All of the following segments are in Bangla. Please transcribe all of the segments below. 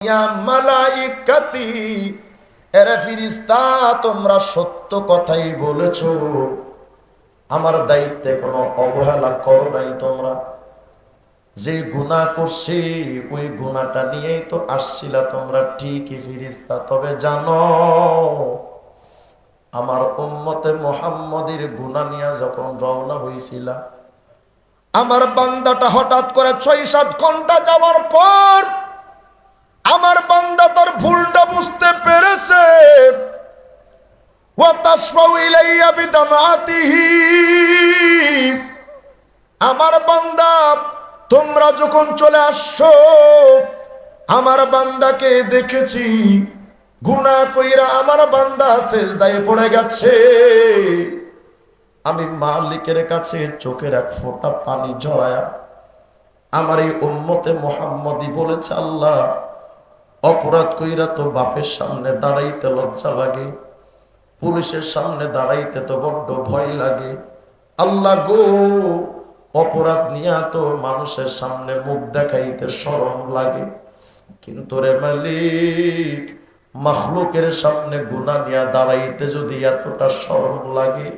ইয়া মালাইকাতি, এরে ফেরেশতা তোমরা সত্য কথাই বলেছো, আমার দায়িত্বে কোনো অবহেলা করো নাই। তোমরা যে গুনাহ করছি ওই গুনাহটা নিয়েই তো আসছিলা তোমরা, ঠিকই ফেরেশতা। তবে জানো, আমার উম্মতে মুহাম্মদের গুনাহ নিয়ে যখন রওনা হইছিলা, আমার বান্দাটা হঠাৎ করে ৬-৭ ঘন্টা যাওয়ার পর আমার বান্দা তার ভুলটা বুঝতে পেরেছে। ওয়া তাশফাউ ইলাইয়া বিদামাতিহি, আমার বান্দা তোমরা যখন চলে আসছো, আমার বান্দাকে দেখেছি গুনাহ কইরা আমার বান্দা সেজদায় পড়ে গেছে। আমি মালিকের কাছে চোখের এক ফোঁটা পানি ঝরায়া আমার এই উম্মতে মুহাম্মদি বলেছে, আল্লাহ অপরাধ কইরা তো বাপের সামনে দাঁড়াইতে লজ্জা লাগে, পুলিশের সামনে দাঁড়াইতে তো বড্ড ভয় লাগে। আল্লাহ গো, অপরাধ নিয়া তো মানুষের সামনে মুখ দেখাইতে শরম লাগে, কিন্তু রে মালিক, মাখলুকের সামনে গুনাহ নিয়া দাঁড়াইতে যদি এতটা শরম লাগে,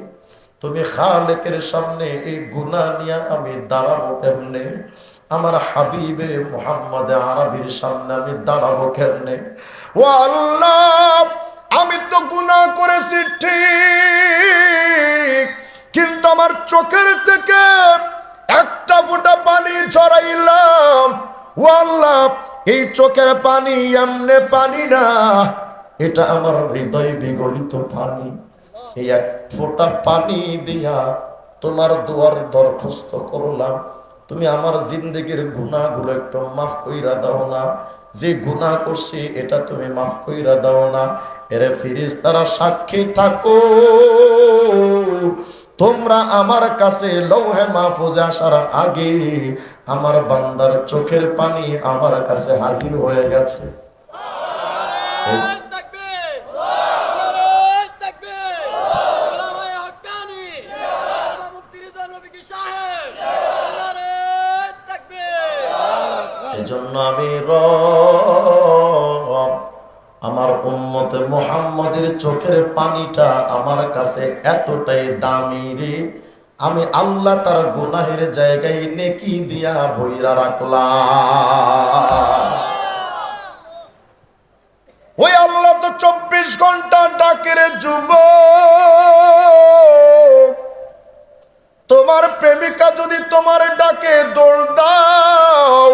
তুমি খালেকের সামনে এই গুনাহ নিয়া আমি দাঁড়াবো কেমনে? আমার হাবিবে মুহাম্মদ আরবির সামনে আমি দাঁড়াবো কেমনে? ও আল্লাহ, আমি তো গুনাহ করেছি ঠিক, কিন্তু আমার চোখের থেকে একটা ফোঁটা পানি ঝরাইলাম। ও আল্লাহ, এই চোখের পানি এমনে পানি না, এটা আমার হৃদয় বিগলিত পানি। এই এক ফোঁটা পানি দিয়া তোমার দুয়ার দরখাস্ত করলাম, তুমি আমার জিন্দেগির গুনাহগুলো একটু মাফ কইরা দাও না। যে গুনাহ করছি এটা তুমি মাফ কইরা দাও না। এরে ফেরেশতারা সাক্ষী থাকো, তোমরা আমার কাছে লৌহে মাহফুজে আসার আগে আমার বান্দার চোখের পানি আমার কাছে হাজির হয়ে গেছে। এজন্য আমি রব, আমার উম্মতে মুহাম্মদের চোখের পানিটা আমার কাছে এতটাই দামি রে, আমি আল্লাহ তার গুনাহের জায়গায় নেকি দিয়া বইরা রাখলাম। ওই আল্লাহ তো ২৪ ঘন্টা ডাকে রে যুবক, তোমার প্রেমিকা যদি তোমার ডাকে দৌড় দাও।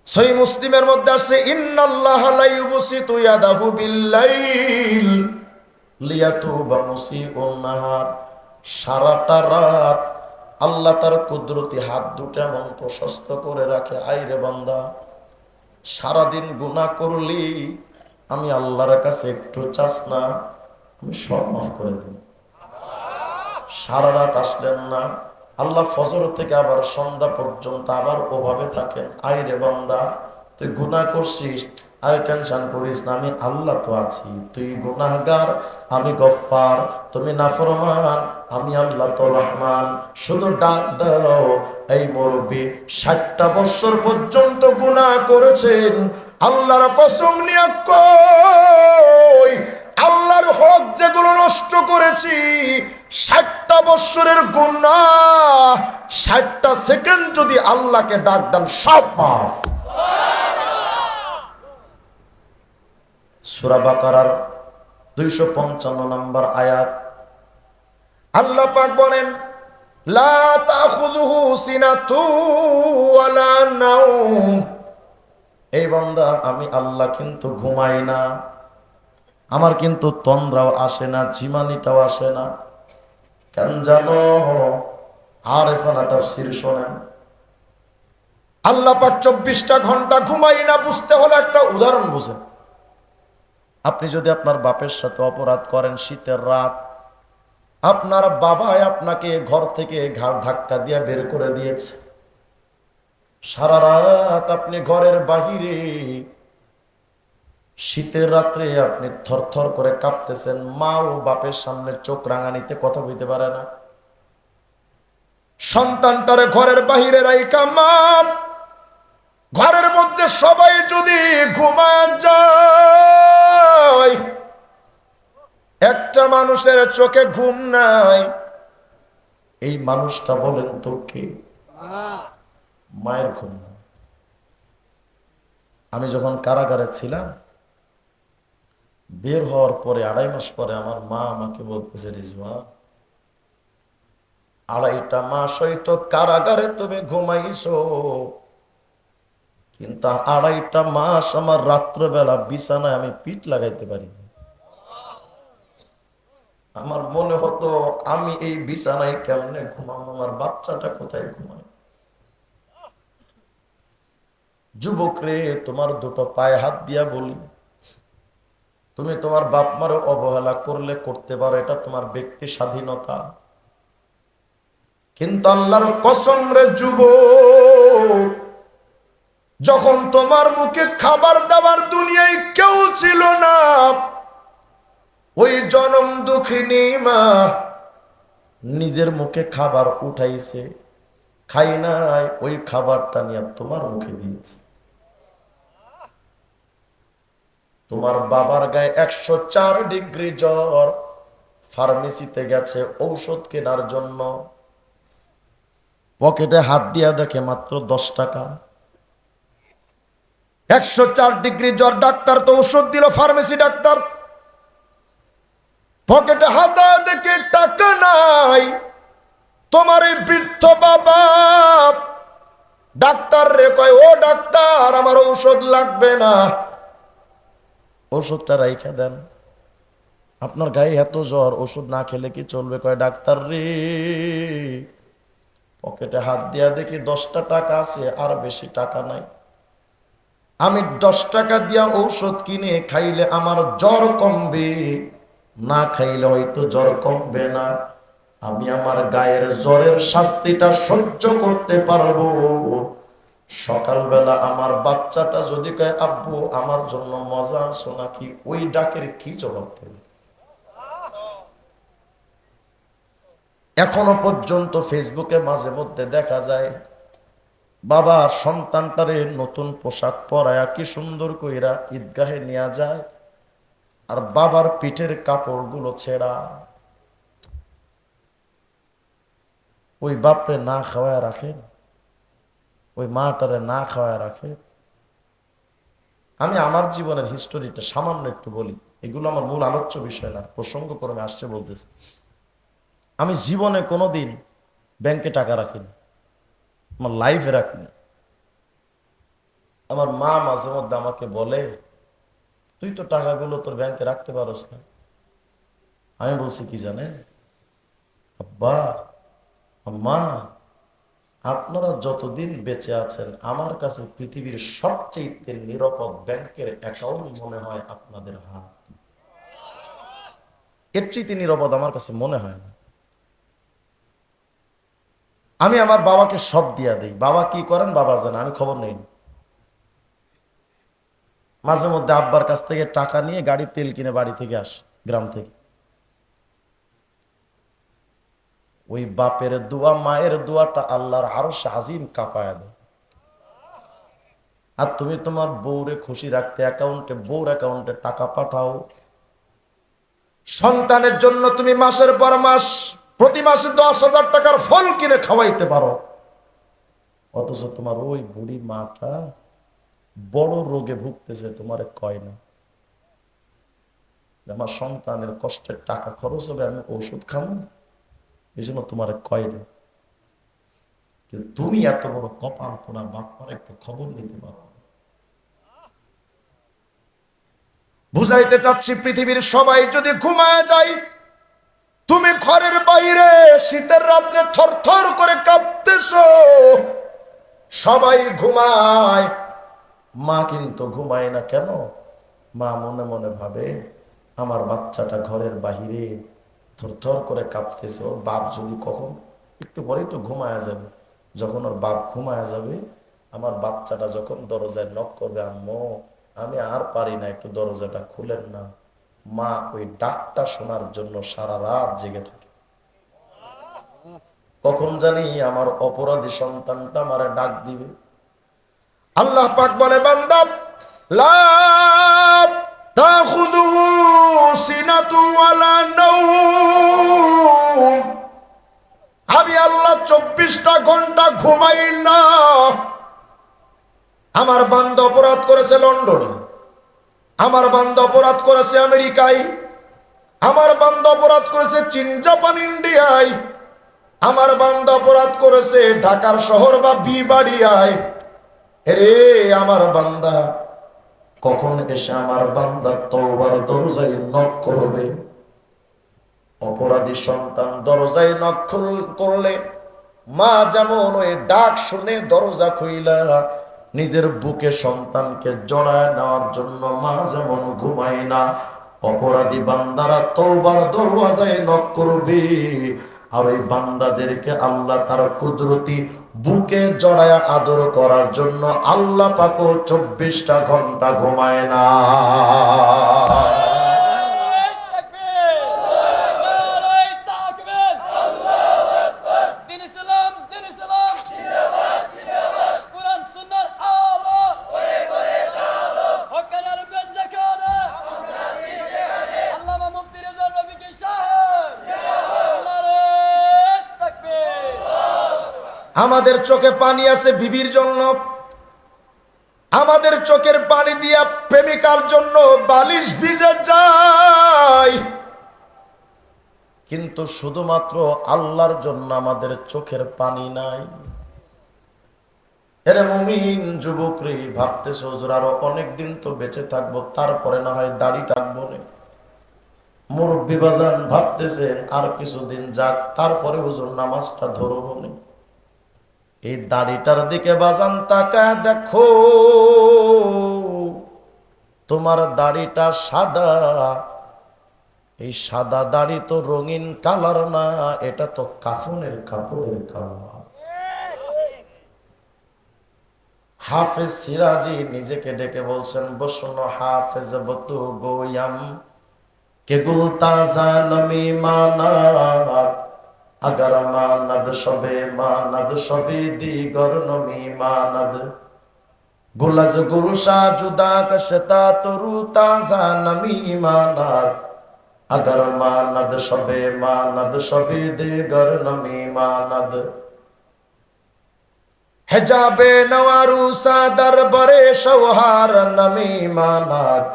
সহিহ মুসলিমের মধ্যে আছে, ইন্নাল্লাহা লা ইউবসিতু ইয়াদাহু বিল্লাইল লিয়াতুবা মুসিউন নাহার। সারাটা রাত আল্লাহ তার কুদরতি হাত দুটো এমন প্রশস্ত করে রাখে, আইরে বান্দা সারাদিন গুনাহ করলি, আমি আল্লাহর কাছে একটু চাস না, আমি সব মাফ করে দিই। সারা রাত আসলেন না, আল্লাহ ফজর থেকে আবার সন্ধ্যা পর্যন্ত আবার ওভাবে থাকেন, আইরে বান্দা তুই গুনাহ করছিস, আর টেনশন করিস না, আমি আল্লাহ তো আছি। তুই গুনাহগার, আমি গফফার। তুমি নাফরমান, আমি আল্লাহ তো রহমান। শুধু ডাক দাও। এই মুরব্বী 60টা বছর পর্যন্ত গুনাহ করেছেন, আল্লাহর কসম নিয়ে কই, আল্লাহর হক যেগুলো নষ্ট করেছি, 60টা বছরের গুনাহ 60টা সেকেন্ড যদি আল্লাহকে ডাক দেন, সব মাফ। সূরা বাকারার 255 নম্বর আয়াত, আল্লাহ পাক বলেন, লা তাখুযুহু সিনাতু ওয়ালা নাওম। এই বান্দা, আমি আল্লাহ কিন্তু ঘুমাই না, আমার কিন্তু তন্দ্রাও আসে না, ঝিমানিটাও আসে না। কেন জানো? আরেফানা তাফসীর শোনেন, আল্লাহ পাক 24টা ঘন্টা ঘুমাই না বুঝতে হলে একটা উদাহরণ বুঝেন। আপনি যদি আপনার বাপের সাথে অপরাধ করেন, শীতের রাত, আপনার বাবাই আপনাকে ঘর থেকে ঘাড় ধাক্কা দিয়ে বের করে দিয়েছে, সারা রাত আপনি ঘরের বাহিরে, শীতের রাত্রে আপনি থরথর করে কাঁপতেছেন, মা ও বাপের সামনে চোখ রাঙানিতে কথা বলতে পারে না। সন্তানটারে ঘরের বাহিরে রাইখা মা ঘরের মধ্যে সবাই যদি ঘুমায় যায়, একটা মানুষের চোখে ঘুম নাই, এই মানুষটা বলেন তো কে? মায়ের ঘুম নাই। আমি যখন কারাগারে ছিলাম, বের হওয়ার পরে 2.5 মাস পরে আমার মা আমাকে বলতেছে, রিজওয়ান, 2.5টা মাস হয়তো কারাগারে তুমি ঘুমাইছো, কিন্তু 2.5টা মাস আমার রাত্রবেলা বিছানায় আমি পিঠ লাগাইতে পারি। আমার মনে হতো আমি এই বিছানায় কেমনে ঘুমাবো, আমার বাচ্চাটা কোথায় ঘুমায়। যুবক রে, তোমার দুটো পায়ে হাত দিয়া বলি, তুমি তোমার বাপ মারও অবহেলা করলে করতে পারো, এটা তোমার ব্যক্তি স্বাধীনতা, কিন্তু আল্লাহর কসম রে যুবক, যখন তোমার মুখে খাবার দাবার দুনিয়ায় কেউ ছিল না, ওই জনম দুঃখিনী মা নিজের মুখে খাবার উঠাইছে, খাই নাই, ওই খাবারটা নিয়ে তোমার মুখে দিয়েছে। তোমার বাবার গায়ে 104 ডিগ্রি জ্বর, ফার্মেসিতে গেছে ঔষধ কেনার জন্য, পকেটে হাত দিয়া দেখে মাত্র 10 টাকা। 104 ডিগ্রি জ্বর, ডাক্তার তো ঔষধ দিল, ফার্মেসি ডাক্তার, পকেটে হাত দেখে টাকা নাই। তোমার এই বৃদ্ধ বাবা ডাক্তার রে কয়, ও ডাক্তার, আমার ঔষধ লাগবে না, ওষুধটা রাইখা দেন, আপনার গায়ে এত জ্বর, ওষুধ না খেলে কি চলবে? কয়, ডাক্তার রে, পকেটে হাত দিয়া দেখি 10টা টাকা আছে, আর বেশি টাকা নাই, আমি 10 টাকা দিয়া ঔষধ কিনে খাইলে আমার জ্বর কমবে, না খাইলে হয়তো জ্বর কমবে না, আমি আমার গায়ের জ্বরের শাস্তিটা সহ্য করতে পারবো। সকালবেলা আমার বাচ্চাটা যদি কয়, আব্বু আমার জন্য মজা আনছো নাকি, ওই ডাকের কি জবাব দেবে? এখনো পর্যন্ত ফেসবুকে মাঝে মধ্যে দেখা যায় বাবা সন্তানটারে নতুন পোশাক পরায়া কি সুন্দর কইরা ঈদগাহে নিয়ে যায়, আর বাবার পিঠের কাপড়গুলো ছেঁড়া। ওই বাপরে না খাওয়ায় রাখেন, ওই মাটারে না খাওয়ায় রাখে। আমি আমার জীবনের হিস্টোরিটা সামান্য একটু বলি, এগুলো আমার মূল আলোচ্য বিষয় না, প্রসঙ্গ করে আসছে বলতেছি। আমি জীবনে কোনোদিন ব্যাংকে টাকা রাখিনি, আমার লাইফে রাখিনি। আমার মা মাঝে মধ্যে আমাকে বলে, তুই তো টাকাগুলো তোর ব্যাংকে রাখতে পারস না। আমি বলছি কি জানেন, আব্বা আম্মা, আপনারা যতদিন বেঁচে আছেন আমার কাছে পৃথিবীর সবচেয়ে নিরাপদ ব্যাংকের অ্যাকাউন্ট মনে হয় আপনাদের হাত। এর চেয়ে নিরাপদ আমার কাছে মনে হয় না। আমি আমার বাবাকে সব দিয়া দিই, বাবা কি করেন বাবা জানে, আমি খবর নেই। মাঝে মধ্যে আব্বার কাছ থেকে টাকা নিয়ে গাড়ি তেল কিনে বাড়ি থেকে আসে, গ্রাম থেকে। ওই বাপের দোয়া মায়ের দোয়াটা আল্লাহর আরশ আজিম কাঁপায়া দেয়। আর তুমি তোমার বউরে খুশি রাখতে অ্যাকাউন্টে, বউর অ্যাকাউন্টে টাকা পাঠাও। সন্তানের জন্য তুমি মাসের পর মাস প্রতি মাসে 10,000 টাকার ফল কিনে খাওয়াইতে পারো, অথচ তোমার ওই বুড়ি মাটা বড় রোগে ভুগতেছে, তোমার কয় না আমার সন্তানের কষ্টের টাকা খরচ হবে, আমি ওষুধ খাবো, এই জন্য তোমার কয় না। কিন্তু তুমি এত বড় কপাল পোড়া বাপ্পার একটু খবর নিতে পারো। বুঝাইতে চাচ্ছি, পৃথিবীর সবাই যদি ঘুমায় যায়, তুমি ঘরের বাইরে শীতের রাত্রে থরথর করে কাঁপতেছো, সবাই ঘুমায়, মা কিন্তু ঘুমায় না কেন? মা মনে মনে ভাবে, আমার বাচ্চাটা ঘরের বাহিরে থরথর করে কাঁপতেছে, ওর বাপ যদি কখন একটু পরেই তো ঘুমায়া যাবে, যখন ওর বাপ ঘুমায়া যাবে, আমার বাচ্চাটা যখন দরজায় নক করবে, আম্মু আমি আর পারি না, একটু দরজাটা খুলেন না, মা ওই ডাকটা শোনার জন্য সারা রাত জেগে থাকে। কখন জানি আমার অপরাধী সন্তানটা আমারে ডাক দিবে, আল্লাহ পাক বলে বান্দা লা তাখুযুহু সিনাতু ওয়ালা নাওম, আমি আল্লাহ 24টা ঘন্টা ঘুমাই না। আমার বান্দা অপরাধ করেছে লন্ডনে, আমার বান্দা অপরাধ করেছে আমেরিকায়, আমার বান্দা অপরাধ করেছে চীন, জাপান, ইন্ডিয়ায়, আমার বান্দা অপরাধ করেছে ঢাকার শহর বা বিবাড়িয়ায়। রে আমার বান্দা কখন এসে আমার বান্দা তওবার দরজায় নক করবে? অপরাধী সন্তান দরজায় নক করলে মা যেমন ওই ডাক শুনে দরজা খুইলা নিজের বুকে সন্তানকে জড়ায় নেওয়ার জন্য মা যেমন ঘুমায় না, অপরাধী বান্দারা তওবার দরওয়াজায় নক করবে। আর ওই বান্দাদেরকে আল্লাহ তার কুদরতি বুকে জড়ায় আদর করার জন্য আল্লাহ পাক 24টা ঘন্টা ঘুমায় না। আমাদের চোখে পানি আছে বিবির জন্য, আমাদের চোখের পানি দিয়া প্রেমিকার জন্য বালিশ ভিজে যায়, কিন্তু শুধুমাত্র আল্লাহর জন্য আমাদের চোখের পানি নাই। এরে মুমিন যুবক রে, ভাবতেছো হুজুর আরো অনেকদিন তো বেঁচে থাকবো, তারপরে না হয় দাড়ি টাকবো না। মুরব্বি বাজান ভাবতেছে আর কিছুদিন যাক, তারপরে হুজুর নামাজটা ধরবো না। এই দাড়িটার দিকে বাজান তাকায় দেখো, তোমার দাড়িটা সাদা, এই সাদা দাড়ি তো রঙিন কালার না, এটা তো কাফনের কাপড়ের কালার। হাফেজ সিরাজি নিজেকে ডেকে বলছেন বসুন হাফেজ বতু গোয়াম কে গুলতাজা নমি মানাত, আগার মানদ সবে দিগর নমি মানদ, গুলজ গুলশা জুদা কশতা তরু তাজা নমি মানাত, আগার মানদ সবে দিগর নমি মানদ। হেজাবে নওয়ারুসা দরবারে সওহার নমি মানাত,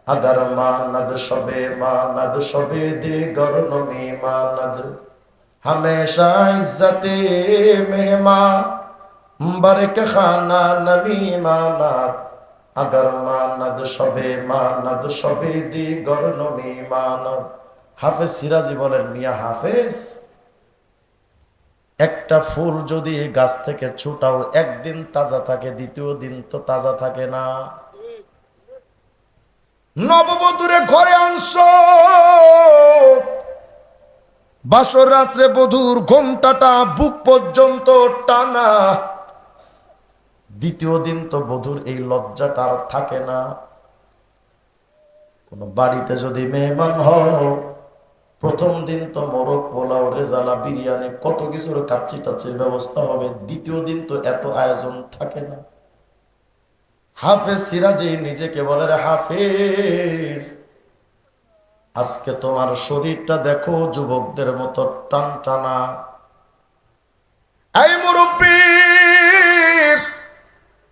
আগার মানদ সবে দিগর নমি মানদ। हमेशा इज्जते मेहमा बरक खाना नमी मानत, अगर मानद शबे दिगर नमी मानत। হাফেজ সিরাজি বলেন মিয়া হাফেজ, একটা ফুল যদি গাছ থেকে ছুটাও একদিন তাজা থাকে, দ্বিতীয় দিন তো তাজা থাকে না। নববধূরে ঘরে আনছো, বাসর রাত্রে বধূর ঘোমটাটা বুক পর্যন্ত টানা, দ্বিতীয় দিন তো বধূর এই লজ্জাটা আর থাকে না। কোন বাড়িতে যদি মেহমান হও, প্রথম দিন তো মোরগ পোলাও রেজালা বিরিয়ানি কত কিছুর কাচ্চি টাচ্চির ব্যবস্থা হবে, দ্বিতীয় দিন তো এত আয়োজন থাকে না। হাফেজ সিরাজি নিজেকে বলে রে হাফেজ, আজকে তোমার শরীরটা দেখো যুবকদের মতো টান টানা। এই মুরব্বী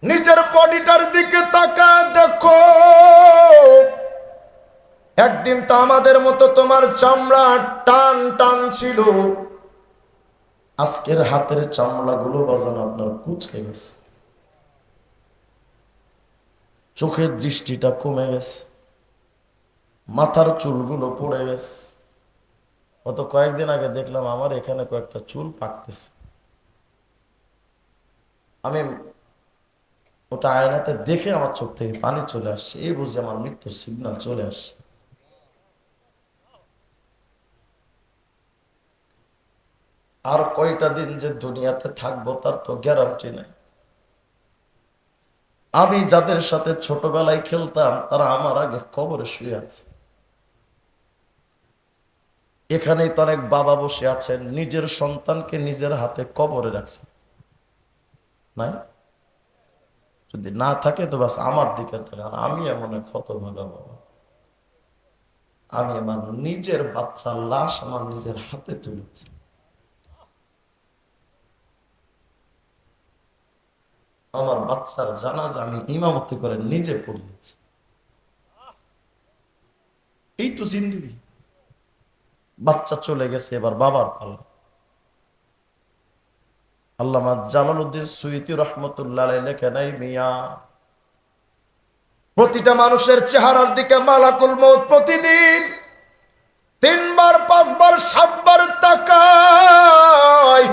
নিজের বডিটার দিকে তাকা দেখো, একদিন তো আমাদের মতো তোমার চামড়া টান টান ছিল, আজকের হাতের চামড়াগুলো বাজানো আপনার কুচকে গেছে, চোখের দৃষ্টিটা কমে গেছে, মাথার চুলগুলো পড়ে গেছে। গত কয়েকদিন আগে দেখলাম আমার এখানে কয়েকটা চুল পাকতেছে, আমি ওটা আয়নাতে দেখে আমার চোখ থেকে পানি চলে আসছে, এই বুঝে আমার মৃত্যুর সিগন্যাল চলে আসছে। আর কয়টা দিন যে দুনিয়াতে থাকবো তার তো গ্যারান্টি নাই। আমি যাদের সাথে ছোটবেলায় খেলতাম তারা আমার আগে কবরে শুয়ে আছে। এখানেই তো অনেক বাবা বসে আছেন, নিজের সন্তানকে নিজের হাতে কবরে রাখছেন, নাই? যদি না থাকে তো বাস আমার দিকে থাকে। আর আমি এমন ক্ষত ভাগা বাবা, আমি আমার নিজের বাচ্চার লাশ আমার নিজের হাতে তুলেছি। আমার বাচ্চার জানাজা আমি ইমামতি করে নিজে পড়িয়েছি। এই তো জিন্দেগি। বাচ্চা চলে গেছে, এবার বাবার পালা। আল্লামা জালালউদ্দিন সুয়ুতী রাহমাতুল্লাহ আলাইহি লেখেন, এই মিয়া, প্রতিটা মানুষের চেহারার দিকে মালাকুল মউত প্রতিদিন 3 বার 5 বার 7 বার তাকায়।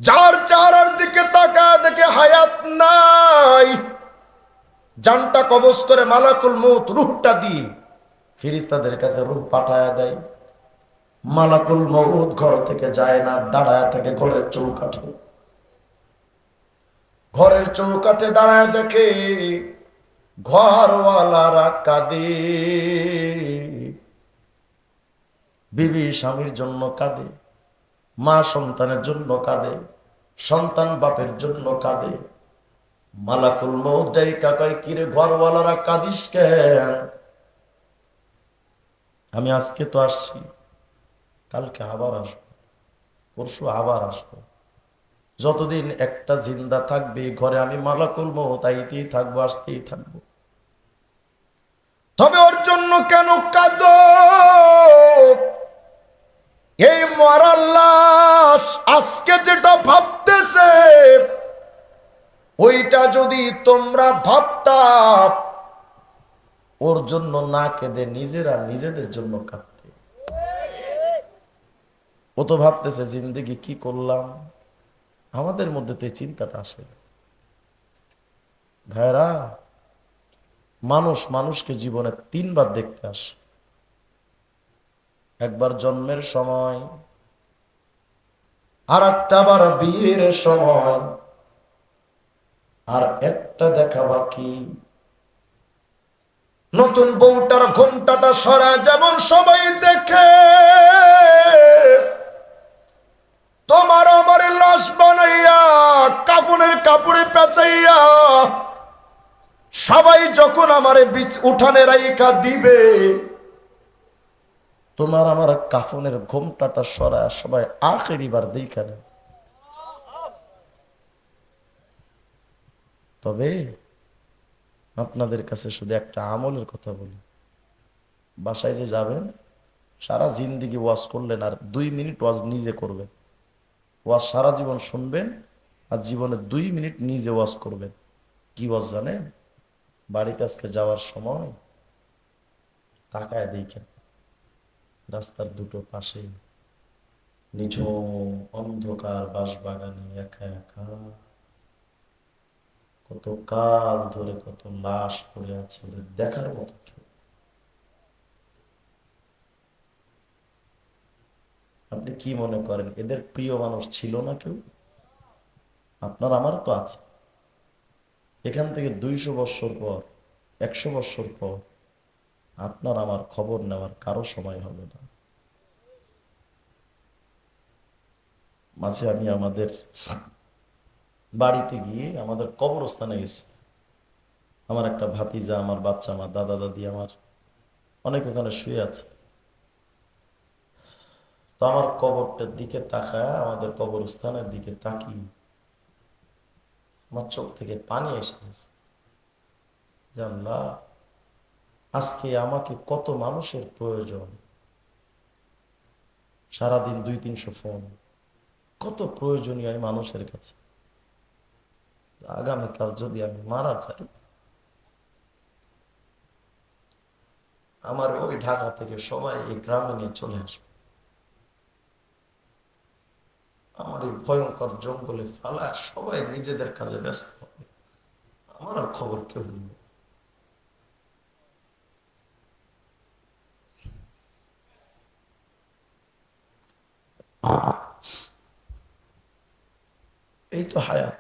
যার চেহারার দিকে তাকায় দেখে হায়াত নাই, জানটা কবজ করে মালাকুল মউত রূহটা দিয়ে ফেরেশতাদের কাছে রূহ পাঠায়া দেয়। মালাকুল মউত ঘর থেকে যায় না, দাঁড়ায় থাকে ঘরের চৌকাঠে। ঘরের চৌকাঠে দাঁড়ায় দেখে ঘরওয়ালারা কাঁদে, বিবি স্বামীর জন্য কাঁদে, মা সন্তানের জন্য কাঁদে, সন্তান বাপের জন্য কাঁদে। মালাকুল মউত যাই কাকাই, কিরে ঘরওয়ালারা কাঁদিস কেন? আমি আজকে তো আসছি, কালকে আবার আসবো, পরশু আবার আসবো। যতদিন একটা জিন্দা থাকবে ঘরে আমি মালাকুল মউত আইতেই থাকবো, আসতেই থাকবো। তবে ওর জন্য কেন কাঁদো? এই মরার লাশ আজকে যেটা ভাবতেছে, ওইটা যদি তোমরা ভাবতা, ওর জন্য না কেঁদে নিজেরা নিজেদের জন্য কাঁদতে। ও তো ভাবতেছে জিন্দেগি কি করলাম। আমাদের মধ্যে তো এই চিন্তাটা আসে। ভাইরা, মানুষ মানুষকে জীবনে 3 বার দেখতে আসে। একবার জন্মের সময়, আর একটা বার বিয়ের সময়, আর একটা দেখা বাকি। নতুন বউটার ঘোমটাটা সরা যেমন সবাই দেখে, তোমার আমার লাশ বানাইয়া কাফনের কাপড়ে পেঁচাইয়া সবাই যখন আমারে উঠানে রাইখা দিবে, তোমার আমার কাফনের ঘোমটাটা সরা সবাই আখেরি বার দেখা নেয়। তবে আপনাদের কাছে শুধু একটা আমলের কথা বলি, বাসায় যে যাবেন, সারা জিন্দেগি ওয়াজ করলেন, আর 2 মিনিট ওয়াজ নিজে করবেন। ওয়াজ সারা জীবন শুনবেন, আর জীবনে 2 মিনিট নিজে ওয়াজ করবেন। কি ওয়াজ জানেন? বাড়িতে আজকে যাওয়ার সময় তাকায় দেখেন, রাস্তার দুটো পাশে নিঝুম অন্ধকার বাঁশবাগানে একা একা কত কাল ধরে কত লাশ পড়ে আছে, ওদের দেখার মতো কেউ। আপনি কি মনে করেন এদের প্রিয় মানুষ ছিল না কেউ? আপনার আমার তো আছে। এখান থেকে 200 বৎসর পর, 100 বৎসর পর আপনার আমার খবর নেওয়ার কারো সময় হবে না। মাঝে আমি আমাদের বাড়িতে গিয়ে আমাদের কবরস্থানে গেছি। আমার একটা ভাতিজা, আমার বাচ্চা, আমার দাদা দাদি, আমার অনেক ওখানে শুয়ে আছে। তো আমার কবরটার দিকে তাকায়, আমাদের কবরস্থানের দিকে তাকিয়ে আমার চোখ থেকে পানি এসে গেছে। জানলা, আজকে আমাকে কত মানুষের প্রয়োজন। সারাদিন 200-300 ফোন, কত প্রয়োজনীয় মানুষের কাছে। আগামীকাল যদি আমি মারা যাই, আমার ওই ঢাকা থেকে সবাই এই গ্রামে নিয়ে চলে আসবে। আমার এই ভয়ঙ্কর জঙ্গলে ফালা সবাই নিজেদের কাজে ব্যস্ত হবে, আমার আর খবর কেউ নেই। এই তো হায়াত।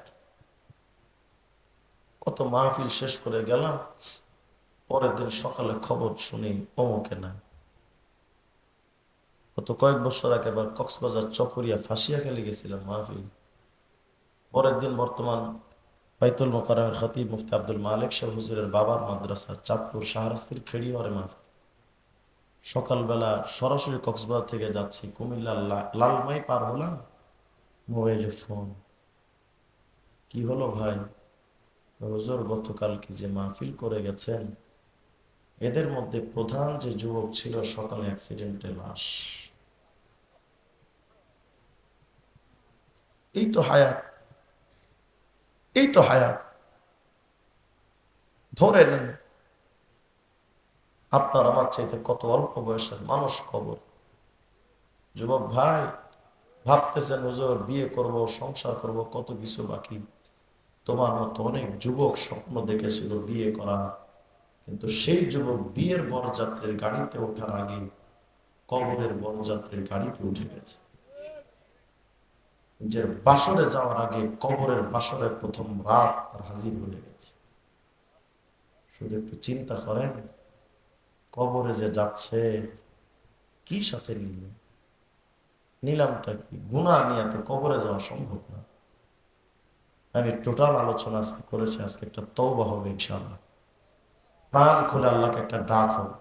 কত মাহফিল শেষ করে গেলাম, পরের দিন সকালে খবর শুনি অমুকে নাই। গত কয়েক বছর আগে আবার কক্সবাজার চকরিয়া ফাঁসিয়া খেলে গেছিলাম মাহফিল, পরের দিন বর্তমান বাইতুল মোকাররমের খতিব মুফতি আব্দুল মালিক সাহেব হুজুরের বাবার মাদ্রাসা চাঁদপুর শাহরাস্তির খেড়িওয়ারে মাহফিল। সকালবেলা সরাসরি কক্সবাজার থেকে যাচ্ছি, কুমিল্লা লালমাই পার হলাম, মোবাইলে ফোন। কি হলো ভাই? হুজুর গতকাল কি যে মাহফিল করে গেছেন, এদের মধ্যে প্রধান যে যুবক ছিল সকালে অ্যাক্সিডেন্টে লাশ। এই তো হায়াত, এই তো হায়াত। ধরে নেন আপনার আমার চাইতে কত অল্প বয়সের মানুষ কবর। যুবক ভাই ভাবতেছেন হুজুর বিয়ে করব, সংসার করব, কত কিছু বাকি। তোমার মতো অনেক যুবক স্বপ্ন দেখেছিল বিয়ে করা, কিন্তু সেই যুবক বিয়ের বরযাত্রীর গাড়িতে ওঠার আগে কবরের বরযাত্রীর গাড়িতে উঠে গেছে। নিজের বাসরে যাওয়ার আগে কবরের বাসরের প্রথম রাত তার হাজির হয়ে গেছে। শুধু একটু চিন্তা করেন, কবরে যে যাচ্ছে কি সাথে নিলামটা কি? গুনাহ নিয়ে তো কবরে যাওয়া সম্ভব না। আমি টোটাল আলোচনা আজকে করেছি, আজকে একটা তওবা হবে ইনশাআল্লাহ। প্রাণ খুলে আল্লাহকে একটা ডাক হবে,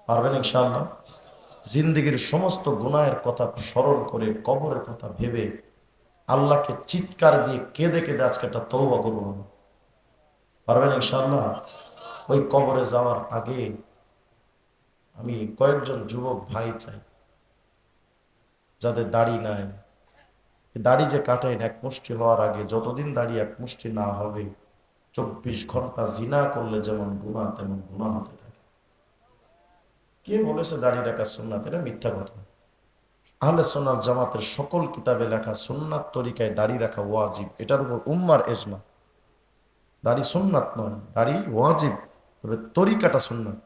পারবেন ইনশাআল্লাহ? জিন্দেগির সমস্ত গুনাহের কথা স্মরণ করে কবরের কথা ভেবে আল্লাহকে চিৎকার দিয়ে কেঁদে কেঁদে আজকে একটা তওবা করবো, পারবেন ইনশাআল্লাহ? ওই কবরে যাওয়ার আগে আমি কয়েকজন যুবক ভাই চাই যাদের দাড়ি নাই। দাড়ি যে কাটেন এক মুষ্টি হওয়ার আগে, যতদিন দাড়ি এক মুষ্টি না হবে 24 ঘন্টা জিনা করলে যেমন গুনাহ তেমন গুনাহ হতে থাকে। কে বলেছে দাড়ি রাখা সুন্নাত? এটা মিথ্যা কথা। আহলে সুন্নাত জামাতের সকল কিতাবে লেখা সুন্নাত তরিকায় দাড়ি রাখা ওয়াজিব, এটার উপর উম্মার ইজমা। দাড়ি সুন্নাত নয়, দাড়ি ওয়াজিব, তবে তরিকাটা সুন্নাত।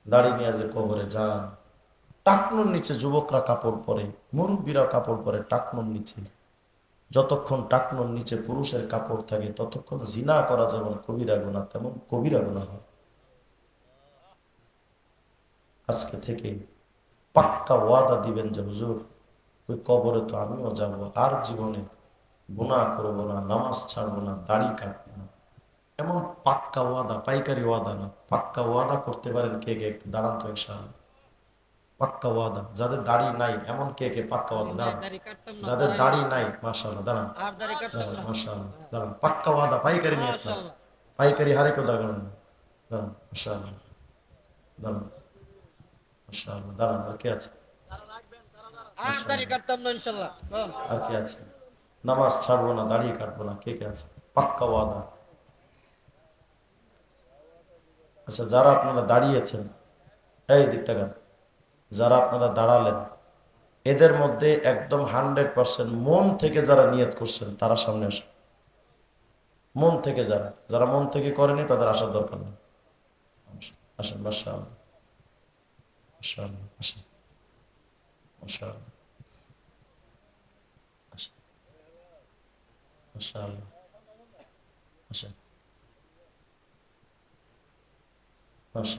দাড়ি নিয়ে যে কবরে যান, টাকনুর নিচে যুবকরা কাপড় পরে, মুরব্বীরা কাপড় পরে টাকনুর নিচে। যতক্ষণ টাকনুর নিচে পুরুষের কাপড় থাকে ততক্ষণ জিনা করা যেমন কবিরা গুনাহ তেমন কবিরা গুনাহ হয়। আজকে থেকে পাক্কা ওয়াদা দিবেন যে হুজুর ওই কবরে তো আমিও যাব, আর জীবনে গুনাহ করবো না, নামাজ ছাড়বো না, দাড়ি কাটবো না। এমন পাক্কা ওয়াদা, পাইকারি ওয়াদা না, পাক্কা ওয়াদা করতে পারেন কে কে? একটু দাঁড়ান তো ইনশাআল্লাহ। পাক্কা ওয়াদা যাদের দাড়ি নাই, এমন কে কে পাক্কা ওয়াদা? দাঁড়ান। যাদের দাড়ি নাই মাশাআল্লাহ দাঁড়ান, মাশাআল্লাহ দাঁড়ান। পাক্কা ওয়াদা পাইকারি নিয়ে আপনার, পাইকারি হারে কেউ দাঁড়ান, দাঁড়ান মাশাআল্লাহ, দাঁড়ান মাশাআল্লাহ, দাঁড়ান। আর কে আছে? আর কে আছে? নামাজ ছাড়বো না, দাড়ি কাটবো না, কে কে আছে? পাক্কা ওয়াদা। আচ্ছা, যারা আপনারা দাঁড়িয়েছেন, এই দিক তাকান, যারা আপনারা দাঁড়ালেন, এদের মধ্যে একদম 100% মন থেকে যারা নিয়ত করছেন তারা সামনে আসেন। মন থেকে যারা, যারা মন থেকে করেনি তাদের আসার দরকার নেই। আসেন মাশাআল্লাহ, মাশাআল্লাহ, আসেন মাশাআল্লাহ, আসেন মাশাআল্লাহ, আসেন মাশাআল্লাহ।